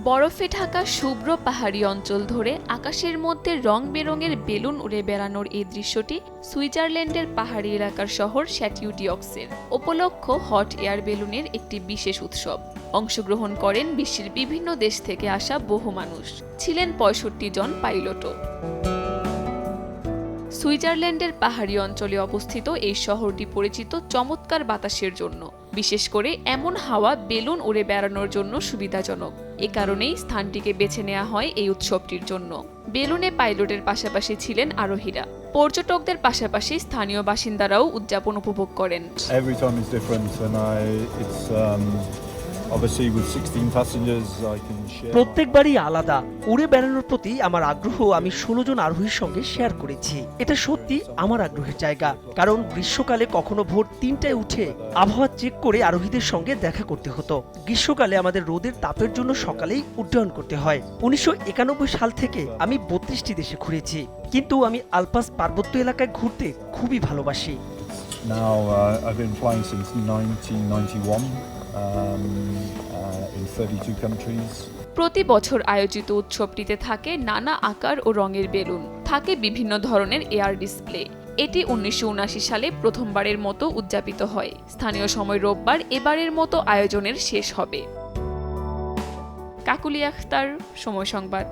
বরফে ঢাকা শুভ্র পাহাড়ি অঞ্চল ধরে আকাশের মধ্যে রং বেরঙের বেলুন উড়ে বেড়ানোর এই দৃশ্যটি সুইজারল্যান্ডের পাহাড়ি এলাকার শহর শ্যাটিউটিয়ক্সের উপলক্ষ হট এয়ার বেলুনের একটি বিশেষ উৎসব। অংশগ্রহণ করেন বিশ্বের বিভিন্ন দেশ থেকে আসা বহু মানুষ, ছিলেন ৬৫ জন পাইলটও। সুইজারল্যান্ডের পাহাড়ি অঞ্চলে অবস্থিত এই শহরটি পরিচিত চমৎকার বাতাসের জন্য, বিশেষ করে এমন হাওয়া বেলুন উড়ে বেড়ানোর জন্য সুবিধাজনক। এ কারণেই স্থানটিকে বেছে নেওয়া হয় এই উৎসবটির জন্য। বেলুনে পাইলটের পাশাপাশি ছিলেন আরোহীরা। পর্যটকদের পাশাপাশি স্থানীয় বাসিন্দারাও উদযাপন উপভোগ করেন। প্রত্যেকবারই আলাদা। উড়ে বেড়ানোর প্রতি আমার আগ্রহ আমি ১৬ জন আরোহীর সঙ্গে শেয়ার করেছি। এটা সত্যি আমার আগ্রহের জায়গা, কারণ গ্রীষ্মকালে কখনো ভোর ৩টায় উঠে আবহাওয়া চেক করে আরোহীদের সঙ্গে দেখা করতে হতো। গ্রীষ্মকালে আমাদের রোদের তাপের জন্য সকালেই উড্ডয়ন করতে হয়। ১৯৯১ সাল থেকে আমি ৩২টি দেশে ঘুরেছি, কিন্তু আমি আলপাস পার্বত্য এলাকায় ঘুরতে খুবই ভালোবাসি। প্রতি বছর আয়োজিত উৎসবটিতে থাকে নানা আকার ও রঙের বেলুন, থাকে বিভিন্ন ধরনের এয়ার ডিসপ্লে। এটি ১৯৭৯ সালে প্রথমবারের মতো উদযাপিত হয়। স্থানীয় সময় রোববার এবারের মতো আয়োজনের শেষ হবে। কাকুলি আখতার, সময় সংবাদ।